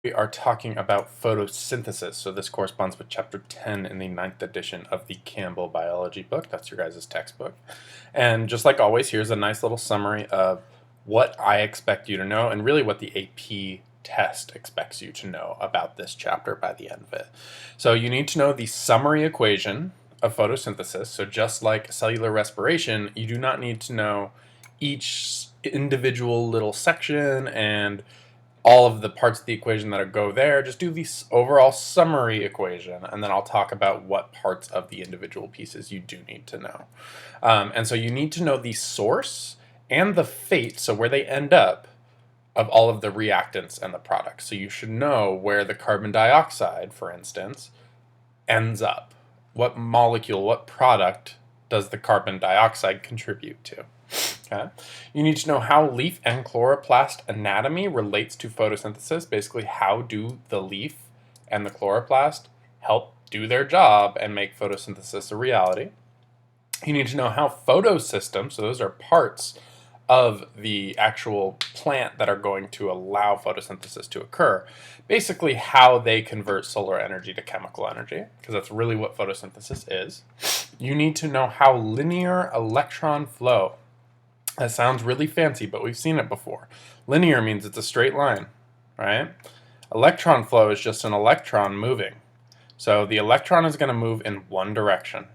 We are talking about photosynthesis, so this corresponds with chapter 10 in the 9th edition of the Campbell biology book. That's your guys' textbook. And just like always, here's a nice little summary of what I expect you to know and really what the AP test expects you to know about this chapter by the end of it. So you need to know the summary equation of photosynthesis. So just like cellular respiration, you do not need to know each individual little section and all of the parts of the equation that go there. Just do the overall summary equation, and then I'll talk about what parts of the individual pieces you do need to know. And so you need to know the source and the fate, so where they end up, of all of the reactants and the products. So you should know where the carbon dioxide, for instance, ends up. What molecule, what product does the carbon dioxide contribute to? Okay. You need to know how leaf and chloroplast anatomy relates to photosynthesis. Basically, how do the leaf and the chloroplast help do their job and make photosynthesis a reality? You need to know how photosystems, so those are parts of the actual plant that are going to allow photosynthesis to occur, basically how they convert solar energy to chemical energy, because that's really what photosynthesis is. You need to know how linear electron flow. That sounds really fancy, but we've seen it before. Linear means it's a straight line, right? Electron flow is just an electron moving. So the electron is going to move in one direction,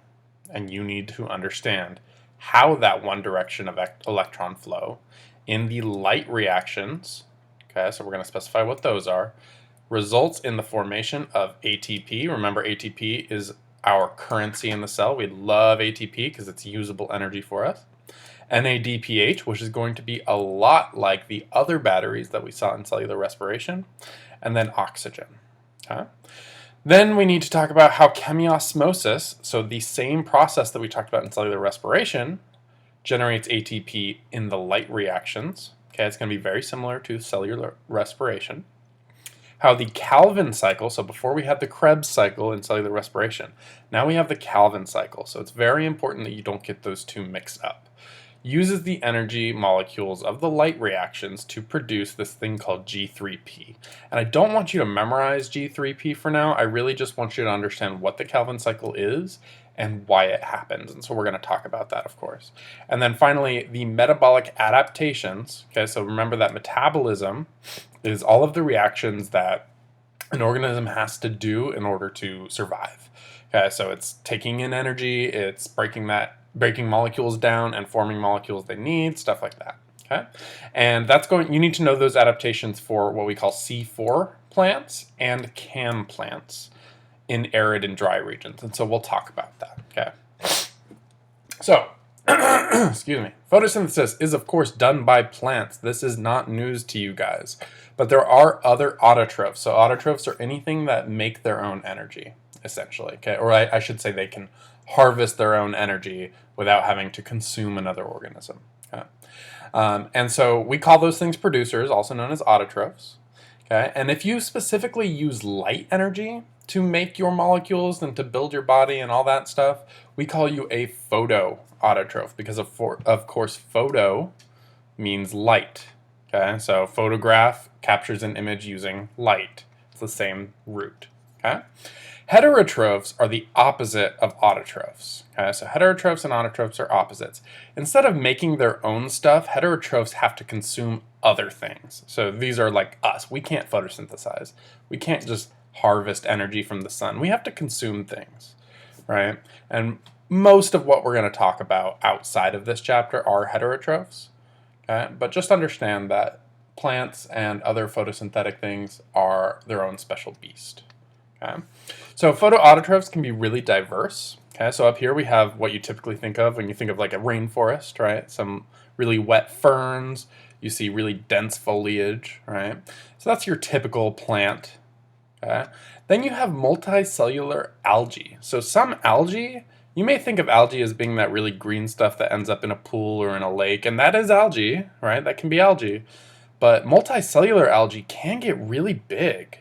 and you need to understand how that one direction of electron flow in the light reactions, okay, so we're going to specify what those are, results in the formation of ATP. Remember, ATP is our currency in the cell. We love ATP because it's usable energy for us. NADPH, which is going to be a lot like the other batteries that we saw in cellular respiration, and then oxygen. Okay? Then we need to talk about how chemiosmosis, so the same process that we talked about in cellular respiration, generates ATP in the light reactions. Okay, it's going to be very similar to cellular respiration. How the Calvin cycle, so before we had the Krebs cycle in cellular respiration, now we have the Calvin cycle. So it's very important that you don't get those two mixed up. Uses the energy molecules of the light reactions to produce this thing called G3P. And I don't want you to memorize G3P for now. I really just want you to understand what the Calvin cycle is and why it happens. And so we're going to talk about that, of course. And then finally, the metabolic adaptations. Okay, so remember that metabolism is all of the reactions that an organism has to do in order to survive. Okay, so it's taking in energy, it's breaking molecules down and forming molecules they need, stuff like that. Okay, and you need to know those adaptations for what we call C4 plants and CAM plants in arid and dry regions, and so we'll talk about that. Okay, so excuse me. Photosynthesis is of course done by plants. This is not news to you guys, but there are other autotrophs. So autotrophs are anything that make their own energy, essentially. Okay, or I should say they can harvest their own energy without having to consume another organism. Okay? And so we call those things producers, also known as autotrophs. Okay? And if you specifically use light energy to make your molecules and to build your body and all that stuff, we call you a photoautotroph because of course photo means light. Okay? So photograph captures an image using light. It's the same root. Okay? Heterotrophs are the opposite of autotrophs. Okay, so heterotrophs and autotrophs are opposites. Instead of making their own stuff, heterotrophs have to consume other things. So these are like us. We can't photosynthesize. We can't just harvest energy from the sun. We have to consume things, right? And most of what we're going to talk about outside of this chapter are heterotrophs. Okay? But just understand that plants and other photosynthetic things are their own special beast. Okay. So photoautotrophs can be really diverse. Okay, so up here we have what you typically think of when you think of like a rainforest, right? Some really wet ferns, you see really dense foliage, right? So that's your typical plant. Okay. Then you have multicellular algae. So some algae, you may think of algae as being that really green stuff that ends up in a pool or in a lake, and that is algae, right? That can be algae. But multicellular algae can get really big.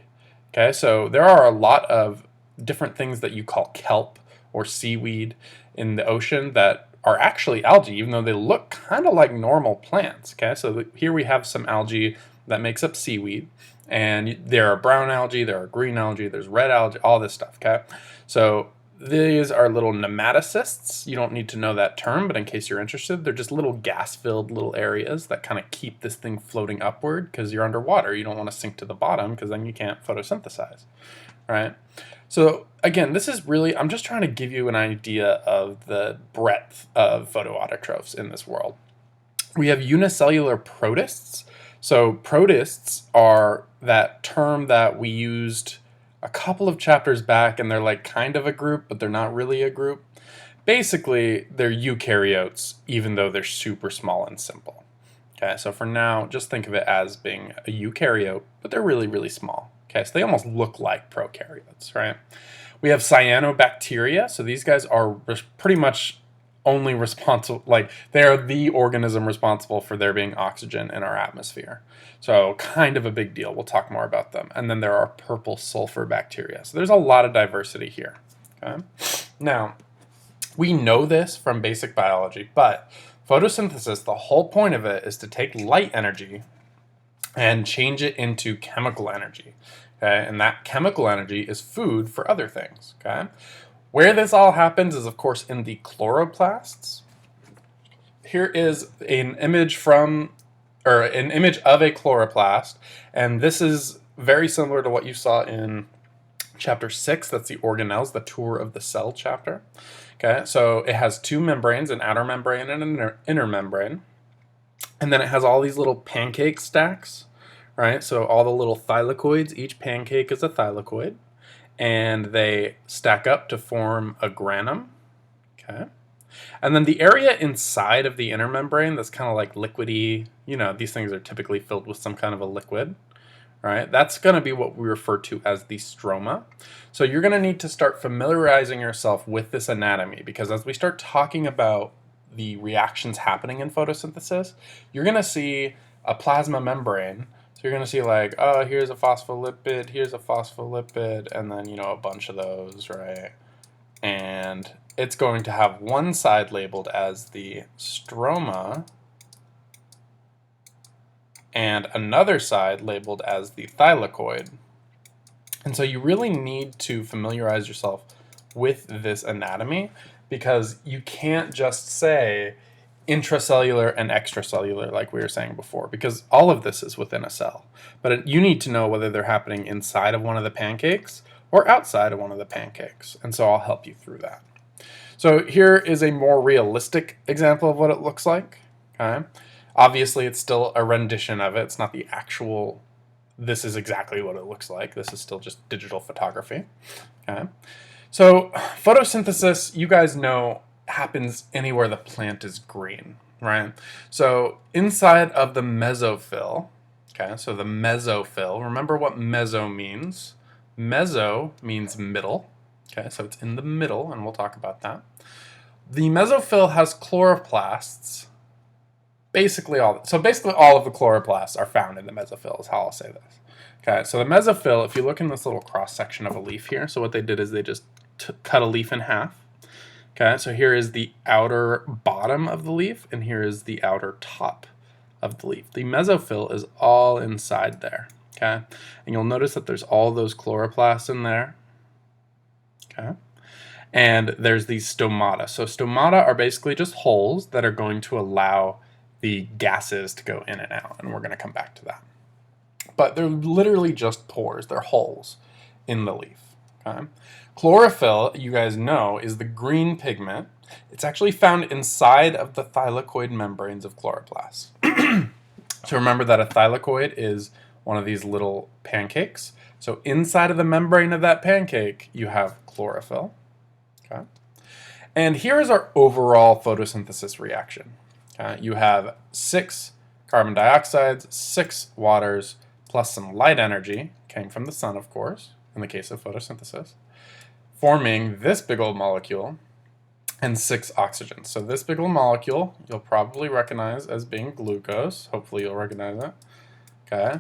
Okay, so there are a lot of different things that you call kelp or seaweed in the ocean that are actually algae, even though they look kind of like normal plants. Okay, so here we have some algae that makes up seaweed, And there are brown algae, there are green algae, there's red algae, all this stuff, okay? So these are little nematocysts. You don't need to know that term, but in case you're interested, they're just little gas-filled little areas that kind of keep this thing floating upward because you're underwater. You don't want to sink to the bottom because then you can't photosynthesize, right? So again, this is really, I'm just trying to give you an idea of the breadth of photoautotrophs in this world. We have unicellular protists. So protists are that term that we used a couple of chapters back, and they're like kind of a group, but they're not really a group. Basically, they're eukaryotes, even though they're super small and simple. Okay, so for now, just think of it as being a eukaryote, but they're really, really small. Okay, so they almost look like prokaryotes, right? We have cyanobacteria. So these guys are pretty much only responsible, like they are the organism responsible for there being oxygen in our atmosphere. So kind of a big deal. We'll talk more about them. And then there are purple sulfur bacteria. So there's a lot of diversity here. Okay? Now, we know this from basic biology, but photosynthesis, the whole point of it is to take light energy and change it into chemical energy. Okay? And that chemical energy is food for other things. Okay? Where this all happens is, of course, in the chloroplasts. Here is an image of a chloroplast, and this is very similar to what you saw in chapter 6. That's the organelles, the tour of the cell chapter. Okay, so it has two membranes, an outer membrane and an inner membrane, and then it has all these little pancake stacks, right? So all the little thylakoids, each pancake is a thylakoid, and they stack up to form a granum. Okay. And then the area inside of the inner membrane that's kind of like liquidy, you know, these things are typically filled with some kind of a liquid, right? That's going to be what we refer to as the stroma. So you're going to need to start familiarizing yourself with this anatomy, because as we start talking about the reactions happening in photosynthesis, you're going to see a plasma membrane. So you're going to see like, oh, here's a phospholipid, here's a phospholipid, and then, you know, a bunch of those, right? And it's going to have one side labeled as the stroma and another side labeled as the thylakoid. And so you really need to familiarize yourself with this anatomy, because you can't just say intracellular and extracellular like we were saying before, because all of this is within a cell. But you need to know whether they're happening inside of one of the pancakes or outside of one of the pancakes. And so I'll help you through that. So here is a more realistic example of what it looks like. Okay? Obviously, it's still a rendition of it. It's not the actual, this is exactly what it looks like. This is still just digital photography. Okay? So photosynthesis, you guys know, happens anywhere the plant is green, right? So inside of the mesophyll, okay, so the mesophyll, remember what meso means. Meso means middle, okay, so it's in the middle, and we'll talk about that. The mesophyll has chloroplasts, basically all of the chloroplasts are found in the mesophyll, is how I'll say this. Okay, so the mesophyll, if you look in this little cross-section of a leaf here, so what they did is they just cut a leaf in half. Okay, so here is the outer bottom of the leaf, and here is the outer top of the leaf. The mesophyll is all inside there, okay? And you'll notice that there's all those chloroplasts in there, okay? And there's these stomata. So stomata are basically just holes that are going to allow the gases to go in and out, and we're going to come back to that. But they're literally just pores. They're holes in the leaf, okay? Chlorophyll, you guys know, is the green pigment. It's actually found inside of the thylakoid membranes of chloroplasts. So remember that a thylakoid is one of these little pancakes. So inside of the membrane of that pancake, you have chlorophyll. Okay. And here is our overall photosynthesis reaction. You have 6 carbon dioxides, 6 waters, plus some light energy, came from the sun, of course, in the case of photosynthesis, forming this big old molecule, and 6 oxygens. So this big old molecule, you'll probably recognize as being glucose. Hopefully you'll recognize it. Okay.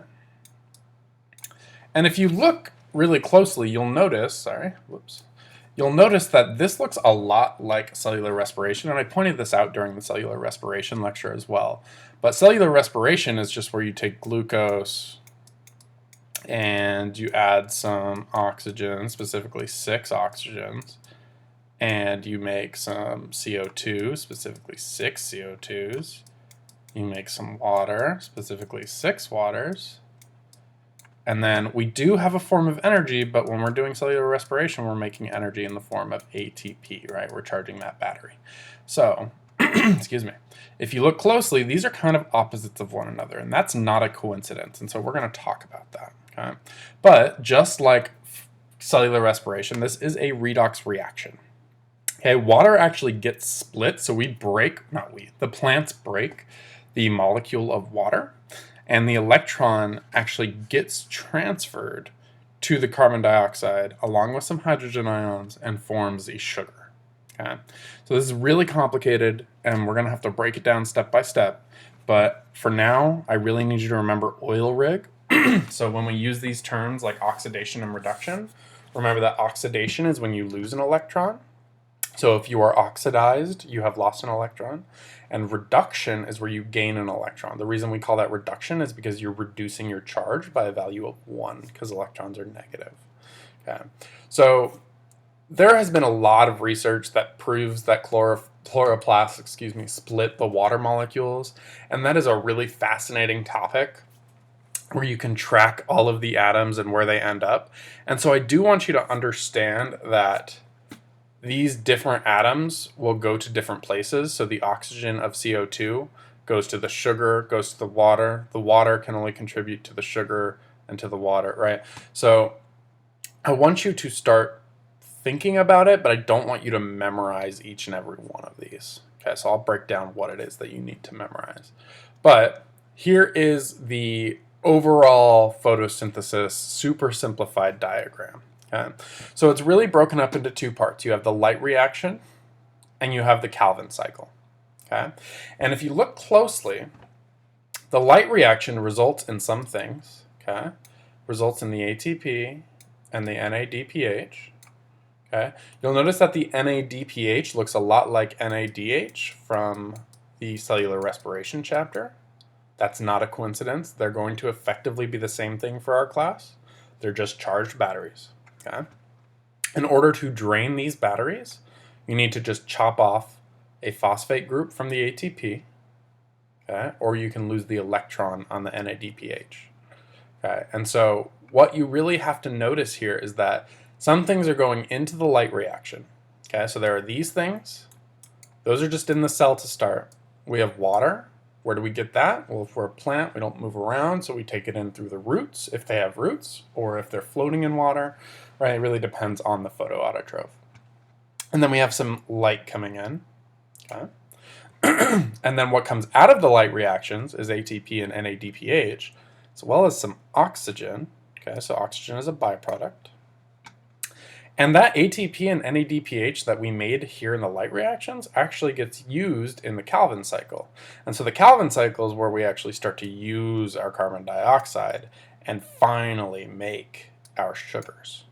And if you look really closely, you'll notice, you'll notice that this looks a lot like cellular respiration, and I pointed this out during the cellular respiration lecture as well. But cellular respiration is just where you take glucose and you add some oxygen, specifically 6 oxygens, and you make some CO2, specifically 6 CO2s. You make some water, specifically 6 waters. And then we do have a form of energy, but when we're doing cellular respiration, we're making energy in the form of ATP, right? We're charging that battery. So, excuse me, if you look closely, these are kind of opposites of one another, and that's not a coincidence. And so we're going to talk about that, okay? But just like cellular respiration, this is a redox reaction. Okay, water actually gets split, so the plants break the molecule of water, and the electron actually gets transferred to the carbon dioxide along with some hydrogen ions and forms a sugar. Okay, so this is really complicated, and we're going to have to break it down step by step. But for now, I really need you to remember oil rig. So when we use these terms like oxidation and reduction, remember that oxidation is when you lose an electron. So if you are oxidized, you have lost an electron. And reduction is where you gain an electron. The reason we call that reduction is because you're reducing your charge by a value of 1, because electrons are negative. Okay. So there has been a lot of research that proves that chloroplasts, split the water molecules. And that is a really fascinating topic where you can track all of the atoms and where they end up. And so I do want you to understand that these different atoms will go to different places. So the oxygen of CO2 goes to the sugar, goes to the water. The water can only contribute to the sugar and to the water, right? So I want you to start thinking about it, but I don't want you to memorize each and every one of these. Okay, so I'll break down what it is that you need to memorize. But here is the overall photosynthesis super simplified diagram. Okay. So it's really broken up into 2 parts. You have the light reaction and you have the Calvin cycle. Okay. And if you look closely, the light reaction results in some things. Okay. Results in the ATP and the NADPH. Okay. You'll notice that the NADPH looks a lot like NADH from the cellular respiration chapter. That's not a coincidence. They're going to effectively be the same thing for our class. They're just charged batteries. Okay. In order to drain these batteries, you need to just chop off a phosphate group from the ATP, okay, or you can lose the electron on the NADPH. Okay, and so what you really have to notice here is that some things are going into the light reaction. Okay, so there are these things. Those are just in the cell to start. We have water. Where do we get that? Well, if we're a plant, we don't move around, so we take it in through the roots, if they have roots, or if they're floating in water, right? It really depends on the photoautotroph. And then we have some light coming in, okay? And then what comes out of the light reactions is ATP and NADPH, as well as some oxygen, okay? So oxygen is a byproduct. And that ATP and NADPH that we made here in the light reactions actually gets used in the Calvin cycle. And so the Calvin cycle is where we actually start to use our carbon dioxide and finally make our sugars.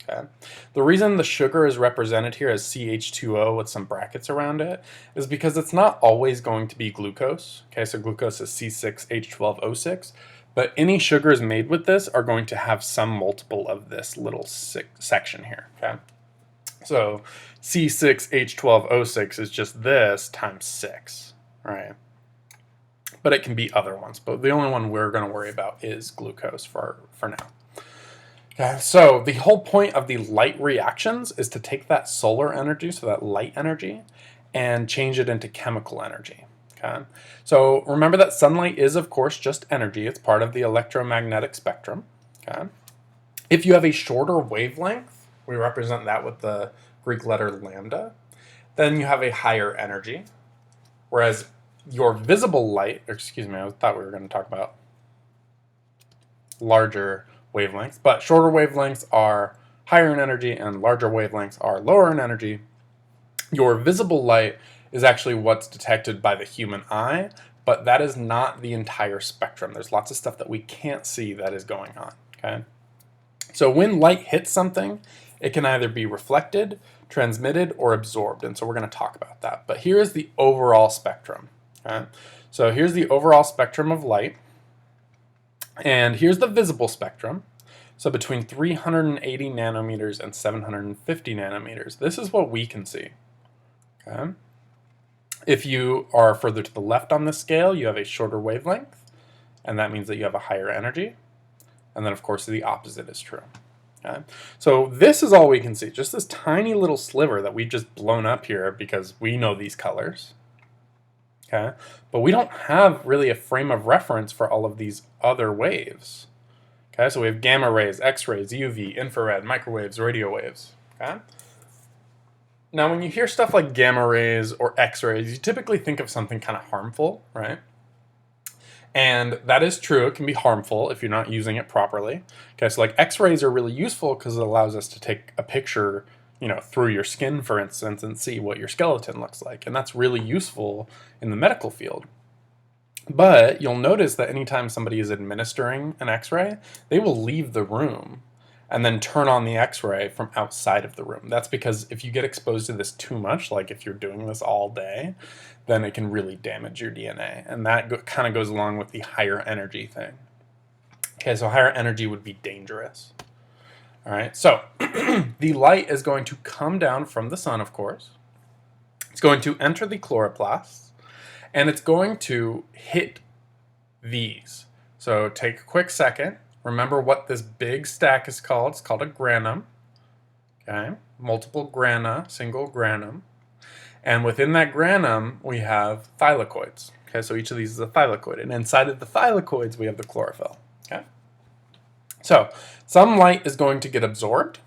Okay. The reason the sugar is represented here as CH2O with some brackets around it is because it's not always going to be glucose. Okay, so glucose is C6H12O6. But any sugars made with this are going to have some multiple of this little section here, okay? So C6H12O6 is just this times 6, right? But it can be other ones, but the only one we're going to worry about is glucose for now. Okay, so the whole point of the light reactions is to take that solar energy, so that light energy, and change it into chemical energy. Okay. So remember that sunlight is, of course, just energy. It's part of the electromagnetic spectrum. Okay. If you have a shorter wavelength, we represent that with the Greek letter lambda, then you have a higher energy. Whereas your visible light, I thought we were going to talk about larger wavelengths, but shorter wavelengths are higher in energy and larger wavelengths are lower in energy. Your visible light is actually what's detected by the human eye, but that is not the entire spectrum. There's lots of stuff that we can't see that is going on, okay? So when light hits something, it can either be reflected, transmitted, or absorbed, and so we're going to talk about that. But here is the overall spectrum, okay? So here's the overall spectrum of light, and here's the visible spectrum. So between 380 nanometers and 750 nanometers, this is what we can see. Okay? If you are further to the left on this scale, you have a shorter wavelength, and that means that you have a higher energy. And then, of course, the opposite is true. Okay? So this is all we can see, just this tiny little sliver that we've just blown up here because we know these colors. Okay? But we don't have really a frame of reference for all of these other waves. Okay? So we have gamma rays, X-rays, UV, infrared, microwaves, radio waves. Okay? Now, when you hear stuff like gamma rays or X-rays, you typically think of something kind of harmful, right? And that is true. It can be harmful if you're not using it properly. Okay, so like X-rays are really useful because it allows us to take a picture, through your skin, for instance, and see what your skeleton looks like. And that's really useful in the medical field. But you'll notice that anytime somebody is administering an X-ray, they will leave the room and then turn on the X-ray from outside of the room. That's because if you get exposed to this too much, like if you're doing this all day, then it can really damage your DNA. And that kind of goes along with the higher energy thing. Okay, so higher energy would be dangerous. All right, so the light is going to come down from the sun, of course. It's going to enter the chloroplasts, and it's going to hit these. So take a quick second. Remember what this big stack is called. It's called a granum. Okay, multiple grana, single granum. And within that granum, we have thylakoids. Okay, so each of these is a thylakoid. And inside of the thylakoids, we have the chlorophyll. Okay, so some light is going to get absorbed.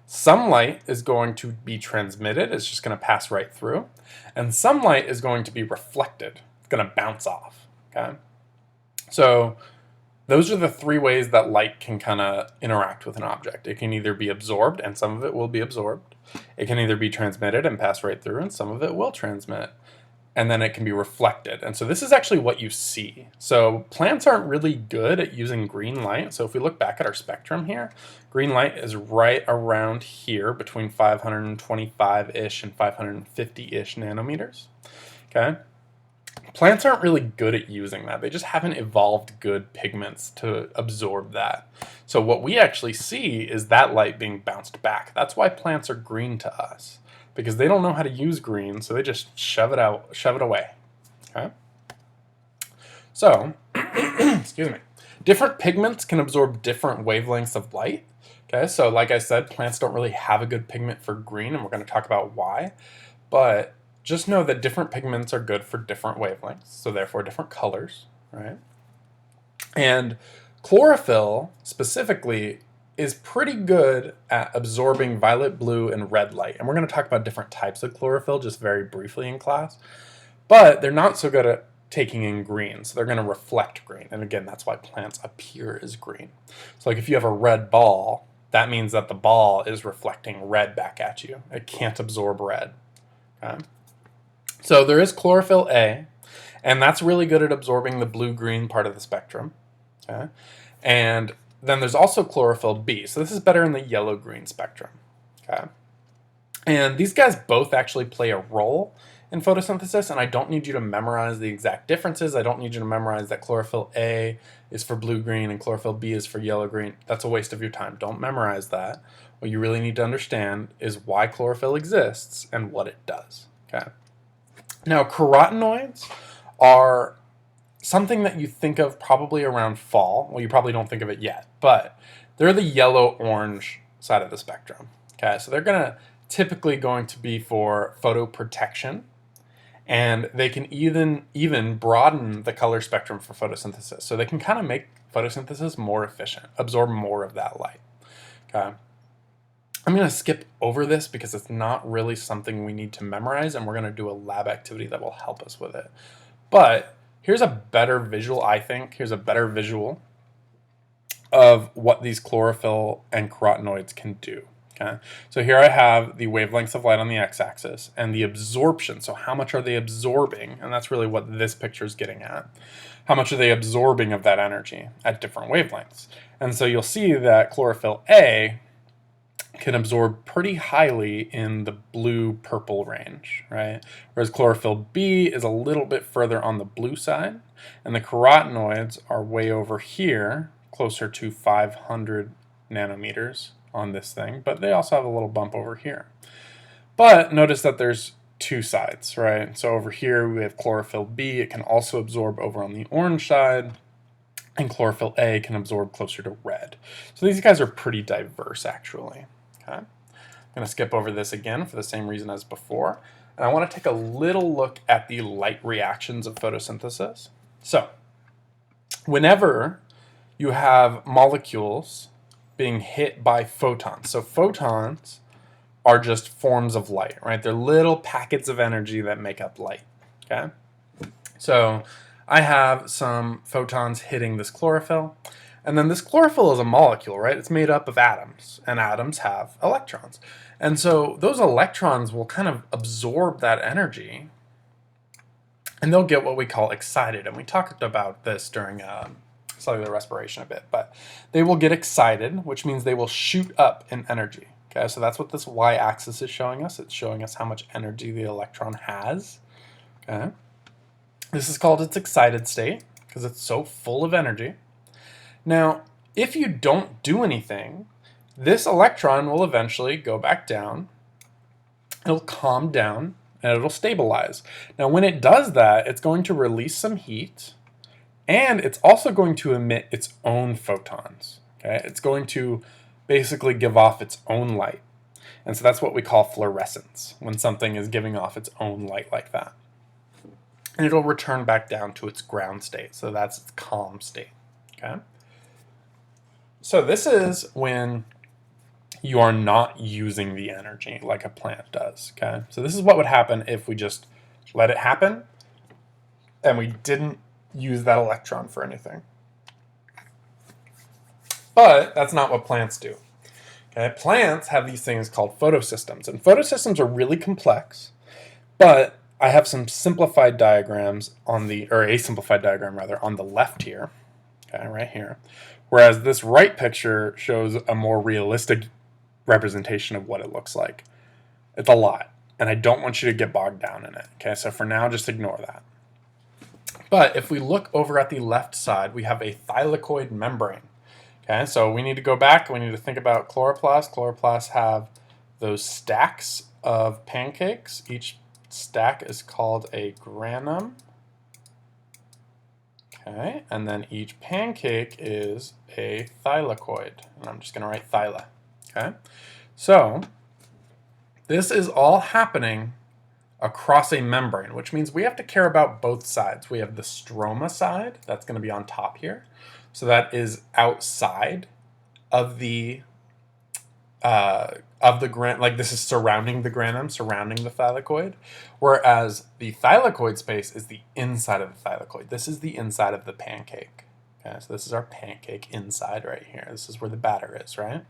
Some light is going to be transmitted. It's just going to pass right through. And some light is going to be reflected. It's going to bounce off. Okay, so those are the three ways that light can kind of interact with an object. It can either be absorbed, and some of it will be absorbed. It can either be transmitted and pass right through, and some of it will transmit. And then it can be reflected. And so this is actually what you see. So plants aren't really good at using green light. So if we look back at our spectrum here, green light is right around here between 525-ish and 550-ish nanometers. Okay? Plants aren't really good at using that. They just haven't evolved good pigments to absorb that. So what we actually see is that light being bounced back. That's why plants are green to us, because they don't know how to use green, so they just shove it out, shove it away. Okay? So, excuse me. Different pigments can absorb different wavelengths of light. Okay, so like I said, plants don't really have a good pigment for green, and we're going to talk about why. But just know that different pigments are good for different wavelengths, so therefore different colors, right? And chlorophyll, specifically, is pretty good at absorbing violet, blue, and red light. And we're going to talk about different types of chlorophyll just very briefly in class. But they're not so good at taking in green, so they're going to reflect green. And again, that's why plants appear as green. So like if you have a red ball, that means that the ball is reflecting red back at you. It can't absorb red. Okay? So there is chlorophyll A, and that's really good at absorbing the blue-green part of the spectrum. Okay? And then there's also chlorophyll B. So this is better in the yellow-green spectrum. Okay? And these guys both actually play a role in photosynthesis, and I don't need you to memorize the exact differences. I don't need you to memorize that chlorophyll A is for blue-green and chlorophyll B is for yellow-green. That's a waste of your time. Don't memorize that. What you really need to understand is why chlorophyll exists and what it does. Okay? Now, carotenoids are something that you think of probably around fall. Well, you probably don't think of it yet, but they're the yellow-orange side of the spectrum. Okay, so they're typically going to be for photoprotection, and they can even broaden the color spectrum for photosynthesis. So they can kind of make photosynthesis more efficient, absorb more of that light. Okay. I'm going to skip over this because it's not really something we need to memorize, and we're going to do a lab activity that will help us with it. But here's a better visual, I think. Here's a better visual of what these chlorophyll and carotenoids can do. Okay? So here I have the wavelengths of light on the x-axis and the absorption. So how much are they absorbing? And that's really what this picture is getting at. How much are they absorbing of that energy at different wavelengths? And so you'll see that chlorophyll A can absorb pretty highly in the blue-purple range, right? Whereas chlorophyll B is a little bit further on the blue side, and the carotenoids are way over here, closer to 500 nanometers on this thing, but they also have a little bump over here. But notice that there's two sides, right? So over here we have chlorophyll B. It can also absorb over on the orange side, and chlorophyll A can absorb closer to red. So these guys are pretty diverse, actually. Okay? I'm going to skip over this again for the same reason as before. And I want to take a little look at the light reactions of photosynthesis. So whenever you have molecules being hit by photons, so photons are just forms of light, right? They're little packets of energy that make up light, okay? So I have some photons hitting this chlorophyll, and then this chlorophyll is a molecule, right? It's made up of atoms, and atoms have electrons. And so those electrons will kind of absorb that energy, and they'll get what we call excited. And we talked about this during cellular respiration a bit, but they will get excited, which means they will shoot up in energy. Okay, so that's what this y-axis is showing us. It's showing us how much energy the electron has. Okay, this is called its excited state because it's so full of energy. Now, if you don't do anything, this electron will eventually go back down. It'll calm down and it'll stabilize. Now, when it does that, it's going to release some heat, and it's also going to emit its own photons. Okay, it's going to basically give off its own light. And so that's what we call fluorescence, when something is giving off its own light like that. And it'll return back down to its ground state. So that's its calm state. Okay. So this is when you are not using the energy like a plant does. Okay. So this is what would happen if we just let it happen and we didn't use that electron for anything. But that's not what plants do. Okay? Plants have these things called photosystems, and photosystems are really complex, but I have some simplified diagrams on the, or a simplified diagram rather, on the left here, okay, right here, whereas this right picture shows a more realistic representation of what it looks like. It's a lot, and I don't want you to get bogged down in it. Okay, so for now, just ignore that. But if we look over at the left side, we have a thylakoid membrane. Okay, so we need to go back. We need to think about chloroplasts. Chloroplasts have those stacks of pancakes. Each stack is called a granum. Okay, and then each pancake is a thylakoid. And I'm just going to write thyla. Okay, so this is all happening across a membrane, which means we have to care about both sides. We have the stroma side, that's going to be on top here. So that is outside of the like this is surrounding the granum, surrounding the thylakoid, whereas the thylakoid space is the inside of the thylakoid. This is the inside of the pancake. Okay, so this is our pancake inside right here. This is where the batter is, right?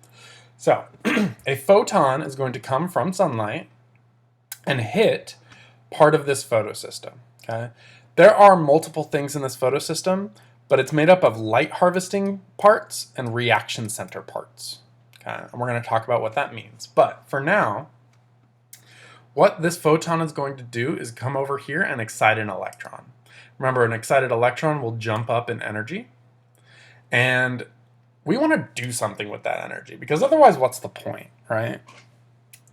So a photon is going to come from sunlight and hit part of this photosystem. Okay, there are multiple things in this photosystem, but it's made up of light harvesting parts and reaction center parts. Okay, and we're going to talk about what that means. But for now, what this photon is going to do is come over here and excite an electron. Remember, an excited electron will jump up in energy, and we want to do something with that energy, because otherwise, what's the point, right?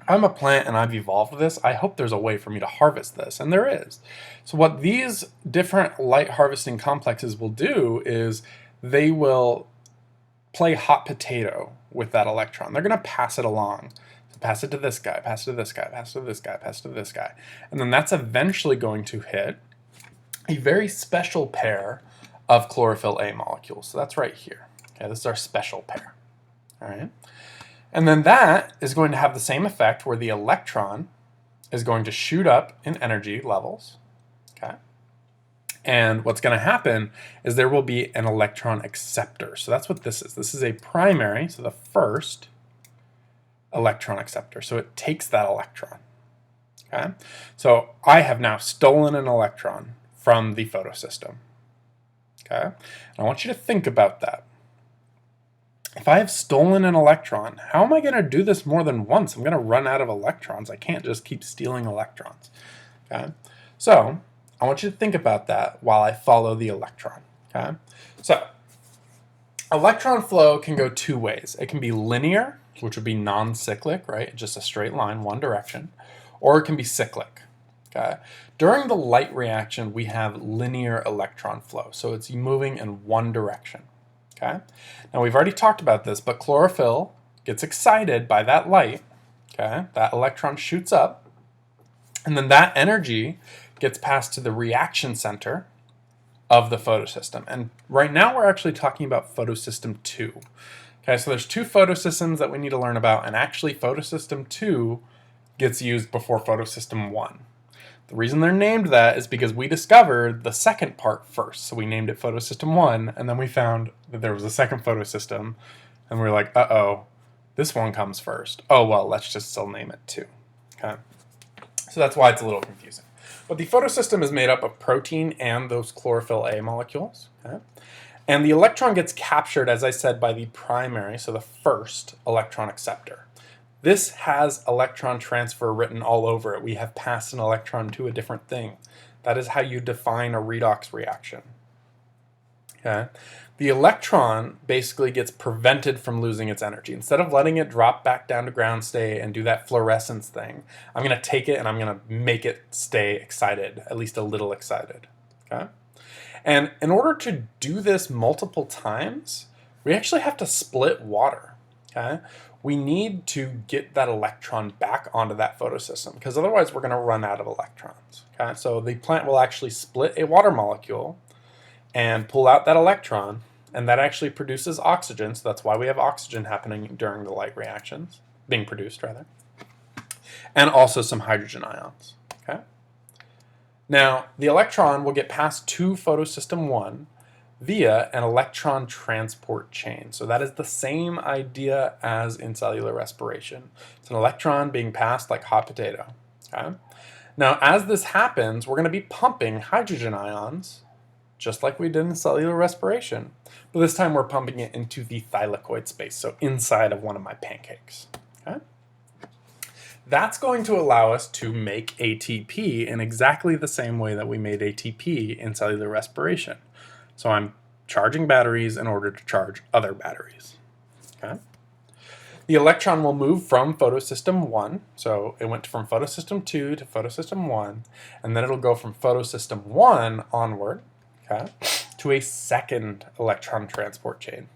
I'm a plant and I've evolved this. I hope there's a way for me to harvest this, and there is. So what these different light harvesting complexes will do is they will play hot potato with that electron. They're going to pass it along. So pass it to this guy, pass it to this guy, pass it to this guy, pass it to this guy. And then that's eventually going to hit a very special pair of chlorophyll A molecules. So that's right here. Okay, this is our special pair. All right. And then that is going to have the same effect where the electron is going to shoot up in energy levels. Okay. And what's going to happen is there will be an electron acceptor. So that's what this is. This is a primary, so the first electron acceptor. So it takes that electron. Okay. So I have now stolen an electron from the photosystem. Okay. And I want you to think about that. If I have stolen an electron, how am I going to do this more than once? I'm going to run out of electrons. I can't just keep stealing electrons. Okay? So I want you to think about that while I follow the electron. Okay? So Electron flow can go two ways. It can be linear, which would be non-cyclic, right? Just a straight line, one direction, or it can be cyclic. Okay. During the light reaction, we have linear electron flow, so it's moving in one direction. Okay. Now we've already talked about this, but chlorophyll gets excited by that light. Okay. That electron shoots up, and then that energy gets passed to the reaction center of the photosystem. And right now we're actually talking about Photosystem II. Okay, so there's two photosystems that we need to learn about, and actually Photosystem II gets used before Photosystem I. The reason they're named that is because we discovered the second part first. So we named it Photosystem I, and then we found that there was a second photosystem, and we were like, uh-oh, this one comes first. Oh, well, let's just still name it II. Okay, so that's why it's a little confusing. But the photosystem is made up of protein and those chlorophyll A molecules. Okay? And the electron gets captured, as I said, by the primary, so the first electron acceptor. This has electron transfer written all over it. We have passed an electron to a different thing. That is how you define a redox reaction. Okay? The electron basically gets prevented from losing its energy. Instead of letting it drop back down to ground state and do that fluorescence thing, I'm going to take it and I'm going to make it stay excited, at least a little excited. Okay? And in order to do this multiple times, we actually have to split water. Okay? We need to get that electron back onto that photosystem, because otherwise we're going to run out of electrons. Okay? So the plant will actually split a water molecule and pull out that electron, and that actually produces oxygen, so that's why we have oxygen happening during the light reactions, being produced rather, and also some hydrogen ions. Okay? Now, the electron will get passed to photosystem 1 via an electron transport chain. So that is the same idea as in cellular respiration. It's an electron being passed like hot potato. Okay? Now, as this happens, we're going to be pumping hydrogen ions just like we did in cellular respiration. But this time we're pumping it into the thylakoid space, so inside of one of my pancakes. Okay? That's going to allow us to make ATP in exactly the same way that we made ATP in cellular respiration. So I'm charging batteries in order to charge other batteries. Okay? The electron will move from photosystem 1, so it went from photosystem 2 to photosystem 1, and then it'll go from photosystem 1 onward, okay, to a second electron transport chain.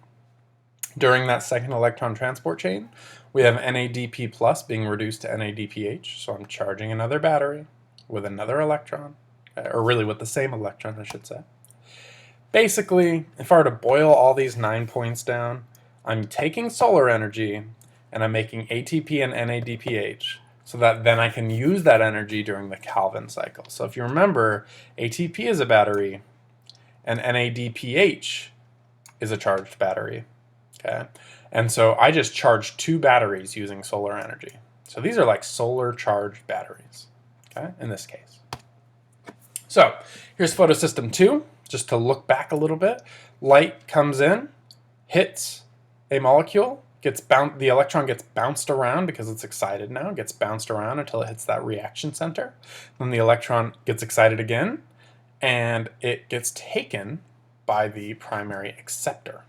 During that second electron transport chain, we have NADP plus being reduced to NADPH, so I'm charging another battery with another electron, or really with the same electron, I should say. Basically, if I were to boil all these 9 points down, I'm taking solar energy and I'm making ATP and NADPH so that then I can use that energy during the Calvin cycle. So if you remember, ATP is a battery and NADPH is a charged battery. Okay? And so I just charged 2 batteries using solar energy. So these are like solar charged batteries, okay, in this case. So here's photosystem 2. Just to look back a little bit, light comes in, hits a molecule, the electron gets bounced around because it's excited now, gets bounced around until it hits that reaction center. Then the electron gets excited again, and it gets taken by the primary acceptor.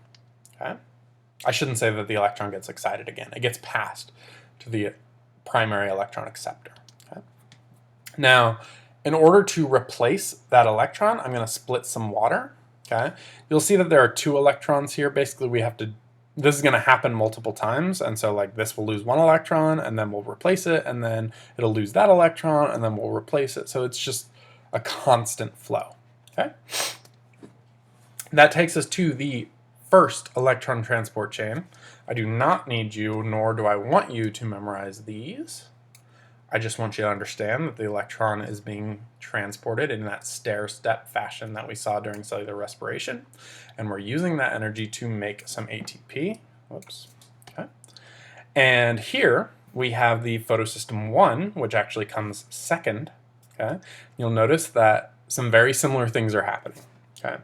Okay? I shouldn't say that the electron gets excited again. It gets passed to the primary electron acceptor. Okay? Now, in order to replace that electron, I'm going to split some water. Okay? You'll see that there are 2 electrons here. Basically, this is going to happen multiple times, and so like this will lose 1 electron, and then we'll replace it, and then it'll lose that electron, and then we'll replace it. So it's just a constant flow. Okay? That takes us to the first electron transport chain. I do not need you, nor do I want you to memorize these. I just want you to understand that the electron is being transported in that stair-step fashion that we saw during cellular respiration, and we're using that energy to make some ATP. Whoops. Okay. And here we have the photosystem 1, which actually comes second. Okay. You'll notice that some very similar things are happening. Okay.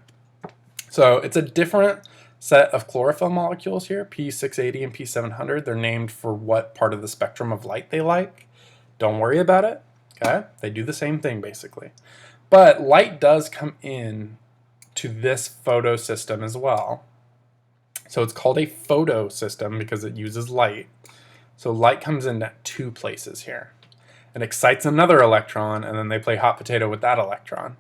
So it's a different set of chlorophyll molecules here, P680 and P700. They're named for what part of the spectrum of light they like. Don't worry about it, okay? They do the same thing, basically. But light does come in to this photosystem as well. So it's called a photosystem because it uses light. So light comes in at two places here. It excites another electron, and then they play hot potato with that electron.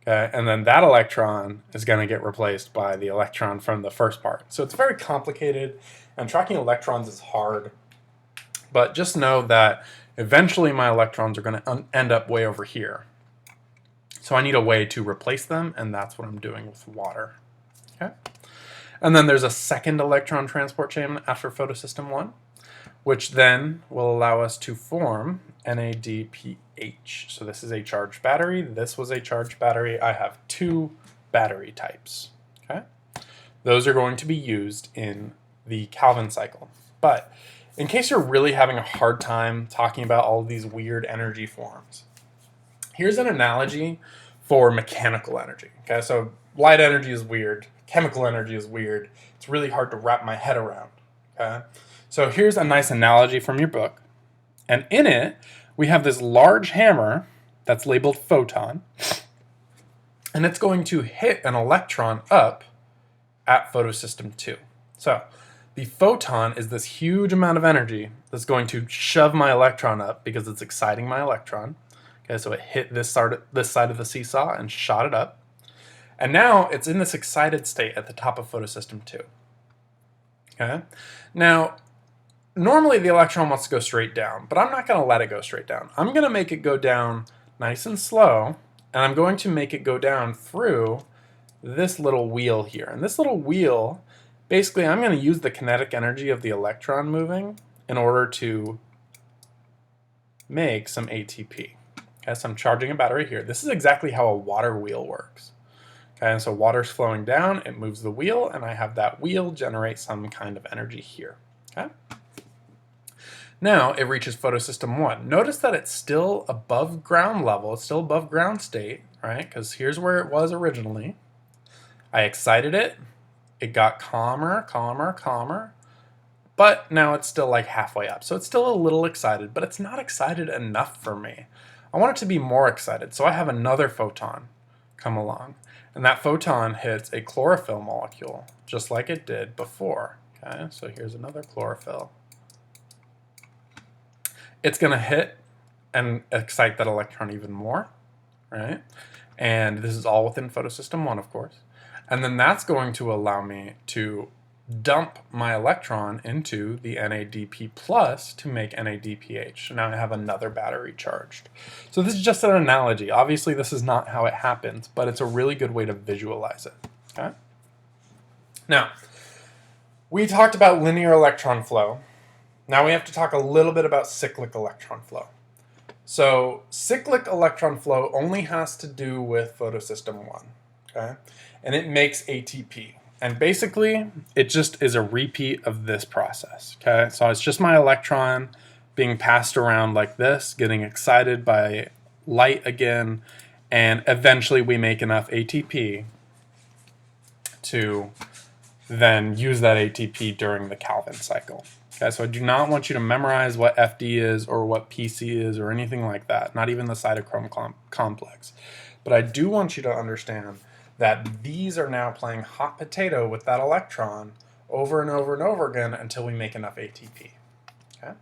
Okay? And then that electron is going to get replaced by the electron from the first part. So it's very complicated, and tracking electrons is hard. But just know that eventually my electrons are going to end up way over here. So I need a way to replace them, and that's what I'm doing with water. Okay? And then there's a second electron transport chain after photosystem 1, which then will allow us to form NADPH. So this is a charged battery. This was a charged battery. I have two battery types. Okay? Those are going to be used in the Calvin cycle. But in case you're really having a hard time talking about all of these weird energy forms, here's an analogy for mechanical energy. Okay, so light energy is weird. Chemical energy is weird. It's really hard to wrap my head around. Okay, so here's a nice analogy from your book. And in it, we have this large hammer that's labeled photon. And it's going to hit an electron up at photosystem 2. So the photon is this huge amount of energy that's going to shove my electron up because it's exciting my electron. Okay, so it hit this side of the seesaw and shot it up. And now it's in this excited state at the top of photosystem 2. Okay? Now, normally the electron wants to go straight down, but I'm not going to let it go straight down. I'm going to make it go down nice and slow, and I'm going to make it go down through this little wheel here. And this little wheel, basically I'm going to use the kinetic energy of the electron moving in order to make some ATP. Okay, so I'm charging a battery here. This is exactly how a water wheel works. Okay, and so water's flowing down, it moves the wheel, and I have that wheel generate some kind of energy here. Okay. Now it reaches photosystem 1. Notice that it's still above ground level, it's still above ground state, right? Because here's where it was originally. I excited it, it got calmer, but now it's still like halfway up. So it's still a little excited, but it's not excited enough for me. I want it to be more excited, so I have another photon come along. And that photon hits a chlorophyll molecule, just like it did before. Okay, so here's another chlorophyll. It's going to hit and excite that electron even more, right? And this is all within photosystem 1, of course. And then that's going to allow me to dump my electron into the NADP plus to make NADPH. So now I have another battery charged. So this is just an analogy. Obviously, this is not how it happens, but it's a really good way to visualize it. Okay? Now, we talked about linear electron flow. Now we have to talk a little bit about cyclic electron flow. So cyclic electron flow only has to do with photosystem 1, okay? And it makes ATP. And basically, it just is a repeat of this process, okay? So it's just my electron being passed around like this, getting excited by light again, and eventually we make enough ATP to then use that ATP during the Calvin cycle. Okay, so I do not want you to memorize what FD is or what PC is or anything like that, not even the cytochrome complex. But I do want you to understand that these are now playing hot potato with that electron over and over and over again until we make enough ATP. Okay?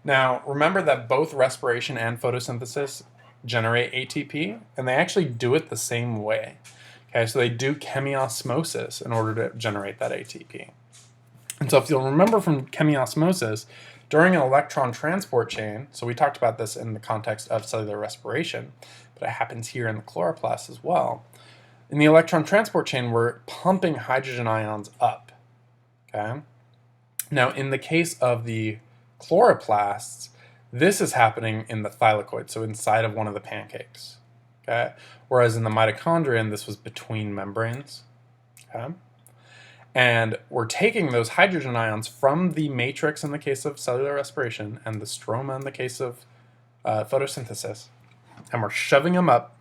Now, remember that both respiration and photosynthesis generate ATP, and they actually do it the same way. Okay, so they do chemiosmosis in order to generate that ATP. And so if you'll remember from chemiosmosis, during an electron transport chain, so we talked about this in the context of cellular respiration, but it happens here in the chloroplast as well. In the electron transport chain, we're pumping hydrogen ions up. Okay? Now, in the case of the chloroplasts, this is happening in the thylakoid, so inside of one of the pancakes. Okay? Whereas in the mitochondrion, this was between membranes. Okay? And we're taking those hydrogen ions from the matrix in the case of cellular respiration and the stroma in the case of photosynthesis, and we're shoving them up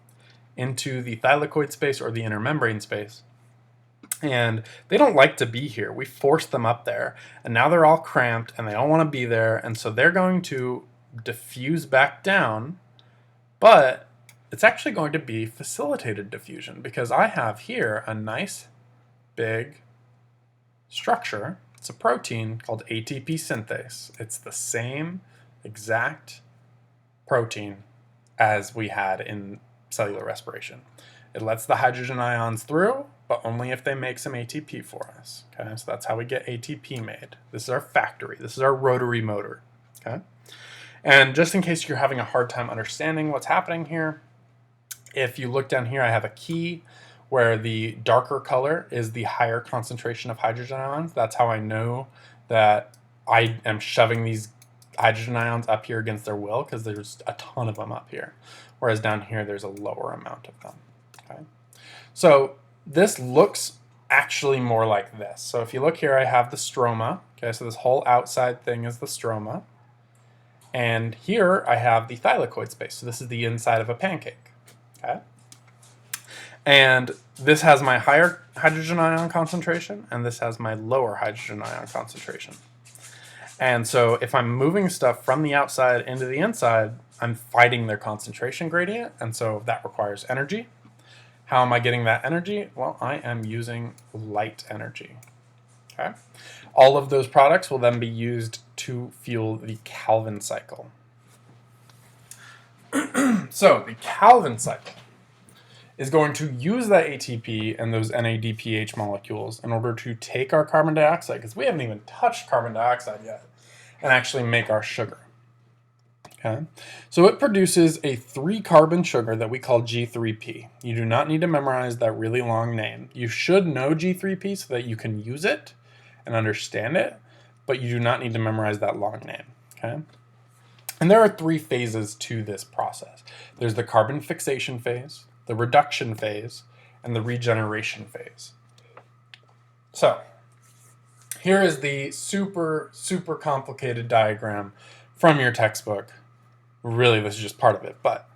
into the thylakoid space or the inner membrane space. And they don't like to be here. We forced them up there, and now they're all cramped and they don't want to be there, and so they're going to diffuse back down, but it's actually going to be facilitated diffusion because I have here a nice big structure. It's a protein called ATP synthase. It's the same exact protein as we had in cellular respiration. It lets the hydrogen ions through, but only if they make some ATP for us. Okay, so that's how we get ATP made. This is our factory. This is our rotary motor. Okay, and just in case you're having a hard time understanding what's happening here, if you look down here, I have a key where the darker color is the higher concentration of hydrogen ions. That's how I know that I am shoving these hydrogen ions up here against their will, because there's a ton of them up here. Whereas down here, there's a lower amount of them. Okay? So this looks actually more like this. So if you look here, I have the stroma. Okay, so this whole outside thing is the stroma. And here I have the thylakoid space. So this is the inside of a pancake. Okay? And this has my higher hydrogen ion concentration, and this has my lower hydrogen ion concentration. And so if I'm moving stuff from the outside into the inside, I'm fighting their concentration gradient, and so that requires energy. How am I getting that energy? Well, I am using light energy. Okay? All of those products will then be used to fuel the Calvin cycle. So the Calvin cycle is going to use that ATP and those NADPH molecules in order to take our carbon dioxide, because we haven't even touched carbon dioxide yet, and actually make our sugar. Okay? So it produces a 3-carbon sugar that we call G3P. You do not need to memorize that really long name. You should know G3P so that you can use it and understand it, but you do not need to memorize that long name. Okay? And there are 3 phases to this process. There's the carbon fixation phase, the reduction phase, and the regeneration phase. So here is the super, super complicated diagram from your textbook. Really, this is just part of it, but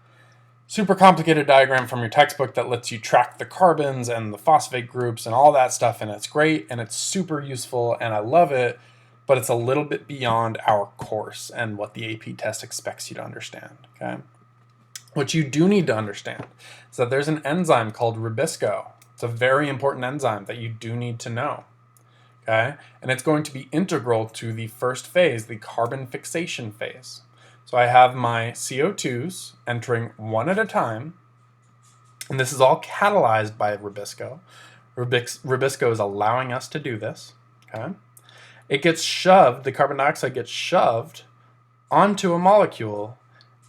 super complicated diagram from your textbook that lets you track the carbons and the phosphate groups and all that stuff, and it's great, and it's super useful, and I love it, but it's a little bit beyond our course and what the AP test expects you to understand, okay? What you do need to understand is that there's an enzyme called Rubisco. It's a very important enzyme that you do need to know. Okay? And it's going to be integral to the first phase, the carbon fixation phase. So I have my CO2s entering one at a time, and this is all catalyzed by Rubisco. Rubisco is allowing us to do this. Okay? It gets shoved, the carbon dioxide gets shoved onto a molecule,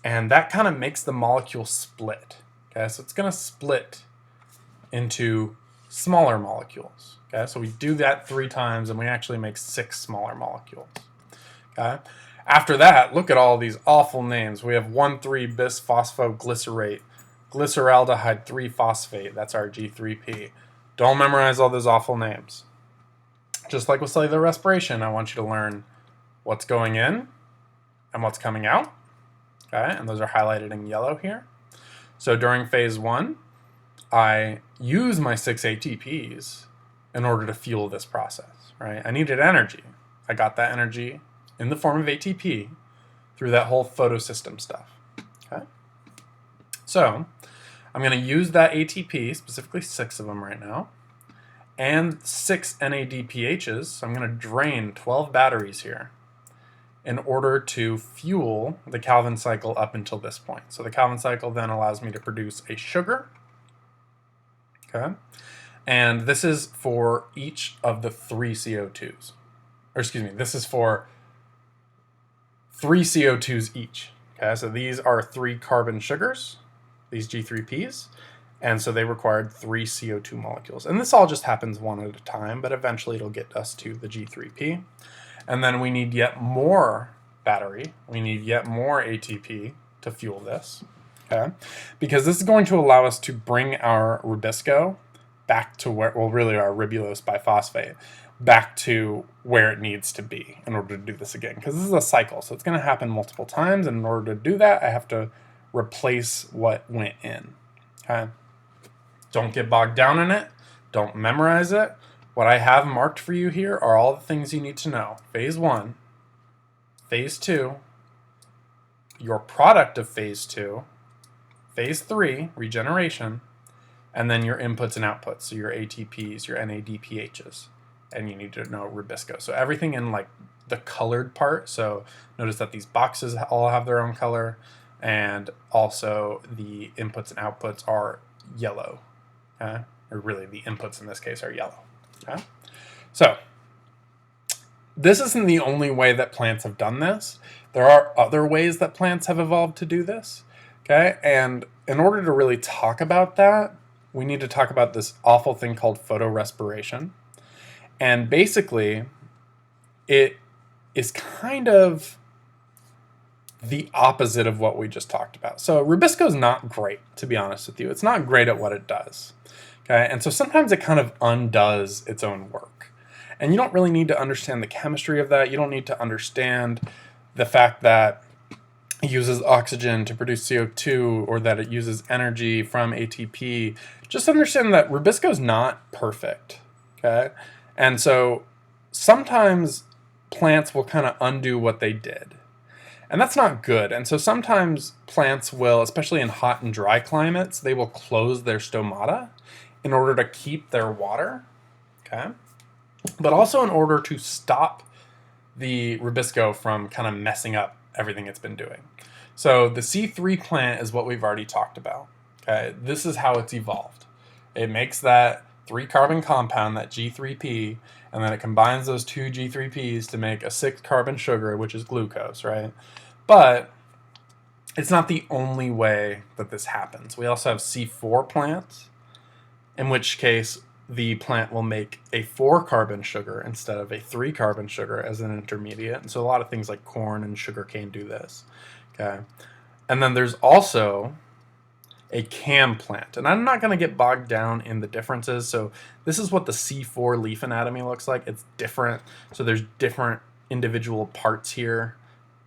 and that kind of makes the molecule split. Okay, so it's going to split into smaller molecules. Okay, so we do that 3 times, and we actually make 6 smaller molecules. Okay, after that, look at all these awful names. We have 1,3-bisphosphoglycerate, glyceraldehyde 3-phosphate. That's our G3P. Don't memorize all those awful names. Just like with cellular respiration, I want you to learn what's going in and what's coming out. Okay, and those are highlighted in yellow here. So during phase 1, I use my 6 ATPs in order to fuel this process, right? I needed energy. I got that energy in the form of ATP through that whole photosystem stuff, okay? So I'm going to use that ATP, specifically 6 of them right now, and 6 NADPHs. So I'm going to drain 12 batteries here in order to fuel the Calvin cycle up until this point. So the Calvin cycle then allows me to produce a sugar. Okay, and this is for each of the 3 CO2s. Or excuse me, this is for 3 CO2s each. Okay, so these are 3 carbon sugars, these G3Ps, and so they required 3 CO2 molecules. And this all just happens one at a time, but eventually it'll get us to the G3P. And then we need yet more battery. We need yet more ATP to fuel this, okay? Because this is going to allow us to bring our Rubisco back to where, well, really our ribulose biphosphate, back to where it needs to be in order to do this again. Because this is a cycle, so it's going to happen multiple times, and in order to do that, I have to replace what went in, okay? Don't get bogged down in it. Don't memorize it. What I have marked for you here are all the things you need to know. Phase 1, phase 2, your product of phase 2, phase 3, regeneration, and then your inputs and outputs, so your ATPs, your NADPHs, and you need to know Rubisco. So everything in like the colored part, so notice that these boxes all have their own color, and also the inputs and outputs are yellow, okay? Or really the inputs in this case are yellow, okay? So this isn't the only way that plants have done this. There are other ways that plants have evolved to do this, okay? And in order to really talk about that, we need to talk about this awful thing called photorespiration. And basically, it is kind of the opposite of what we just talked about. So Rubisco is not great, to be honest with you. It's not great at what it does, okay? And so sometimes it kind of undoes its own work. And you don't really need to understand the chemistry of that. You don't need to understand the fact that it uses oxygen to produce CO2 or that it uses energy from ATP. Just understand that Rubisco is not perfect, okay? And so sometimes plants will kind of undo what they did. And that's not good. And so sometimes plants will, especially in hot and dry climates, they will close their stomata in order to keep their water, okay? But also in order to stop the Rubisco from kind of messing up everything it's been doing. So the C3 plant is what we've already talked about, okay? This is how it's evolved. It makes that 3-carbon compound, that G3P, and then it combines those 2 G3Ps to make a 6-carbon sugar, which is glucose, right? But it's not the only way that this happens. We also have C4 plants, in which case the plant will make a 4-carbon sugar instead of a 3-carbon sugar as an intermediate. And so a lot of things like corn and sugarcane do this, okay? And then there's also a cam plant. And I'm not going to get bogged down in the differences. So this is what the C4 leaf anatomy looks like. It's different. So there's different individual parts here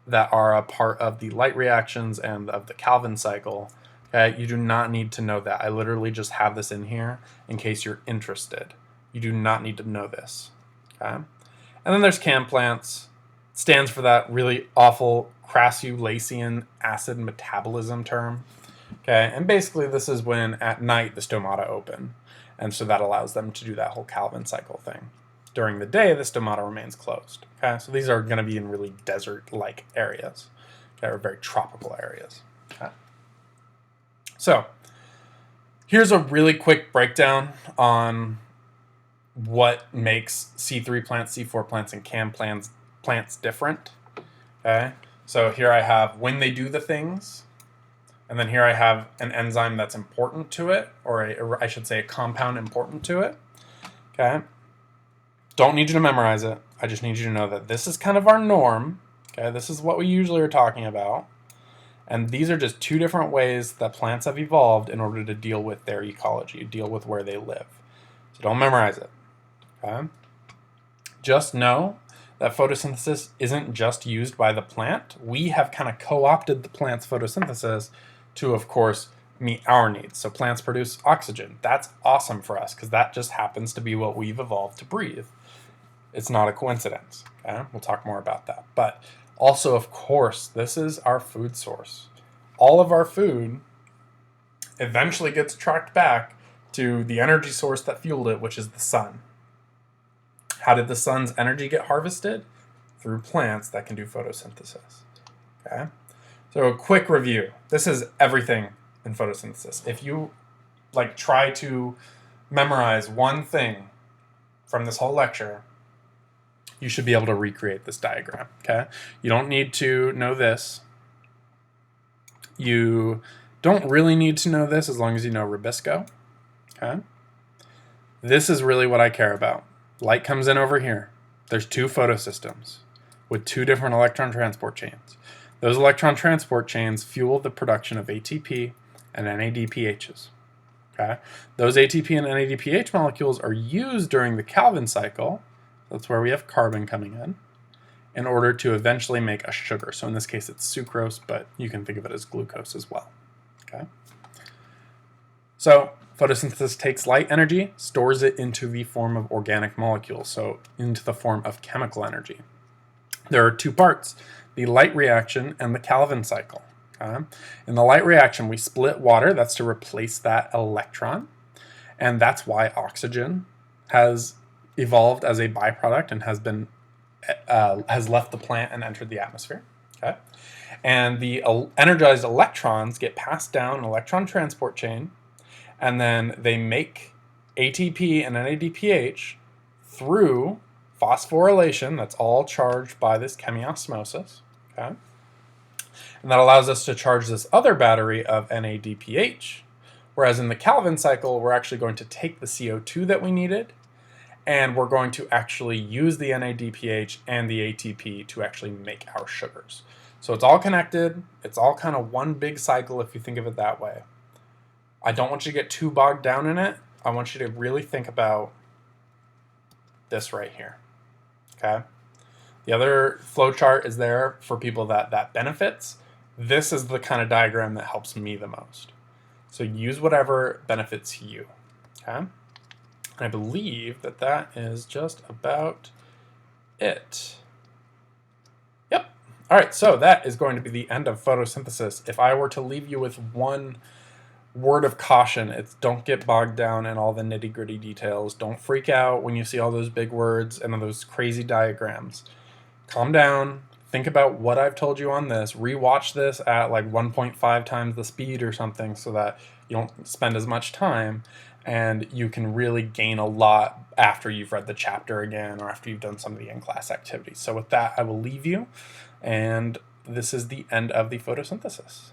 that are a part of the light reactions and of the Calvin cycle. Okay, you do not need to know that. I literally just have this in here in case you're interested. You do not need to know this. Okay, and then there's cam plants. It stands for that really awful crassulacean acid metabolism term. Okay, and basically this is when at night the stomata open, and so that allows them to do that whole Calvin cycle thing. During the day, the stomata remains closed. Okay, so these are going to be in really desert-like areas, okay, or very tropical areas. Okay. So here's a really quick breakdown on what makes C3 plants, C4 plants, and cam plants different. Okay, so here I have when they do the things, and then here I have an enzyme that's important to it, or I should say a compound important to it. Okay, don't need you to memorize it. I just need you to know that this is kind of our norm. Okay, this is what we usually are talking about. And these are just 2 different ways that plants have evolved in order to deal with their ecology, deal with where they live. So don't memorize it, okay? Just know that photosynthesis isn't just used by the plant. We have kind of co-opted the plant's photosynthesis to, of course, meet our needs. So plants produce oxygen. That's awesome for us because that just happens to be what we've evolved to breathe. It's not a coincidence, okay? We'll talk more about that. But also, of course, this is our food source. All of our food eventually gets tracked back to the energy source that fueled it, which is the sun. How did the sun's energy get harvested? Through plants that can do photosynthesis. Okay? So a quick review. This is everything in photosynthesis. If you try to memorize one thing from this whole lecture, you should be able to recreate this diagram, okay? You don't need to know this. You don't really need to know this as long as you know Rubisco, okay? This is really what I care about. Light comes in over here. There's 2 photosystems with 2 different electron transport chains. Those electron transport chains fuel the production of ATP and NADPHs, okay? Those ATP and NADPH molecules are used during the Calvin cycle. That's where we have carbon coming in order to eventually make a sugar. So in this case, it's sucrose, but you can think of it as glucose as well. Okay. So photosynthesis takes light energy, stores it into the form of organic molecules, so into the form of chemical energy. There are 2 parts, the light reaction and the Calvin cycle. Okay. In the light reaction, we split water. That's to replace that electron. And that's why oxygen evolved as a byproduct and has left the plant and entered the atmosphere. Okay, and the energized electrons get passed down an electron transport chain, and then they make ATP and NADPH through phosphorylation. That's all charged by this chemiosmosis. Okay, and that allows us to charge this other battery of NADPH. Whereas in the Calvin cycle, we're actually going to take the CO2 that we needed, and we're going to actually use the NADPH and the ATP to actually make our sugars. So it's all connected. It's all kind of one big cycle if you think of it that way. I don't want you to get too bogged down in it. I want you to really think about this right here. Okay? The other flow chart is there for people that benefits. This is the kind of diagram that helps me the most. So use whatever benefits you. Okay? And I believe that is just about it. Yep. All right, so that is going to be the end of photosynthesis. If I were to leave you with one word of caution, it's don't get bogged down in all the nitty-gritty details. Don't freak out when you see all those big words and those crazy diagrams. Calm down. Think about what I've told you on this. Rewatch this at like 1.5 times the speed or something so that you don't spend as much time, and you can really gain a lot after you've read the chapter again or after you've done some of the in-class activities. So with that, I will leave you, and this is the end of the photosynthesis.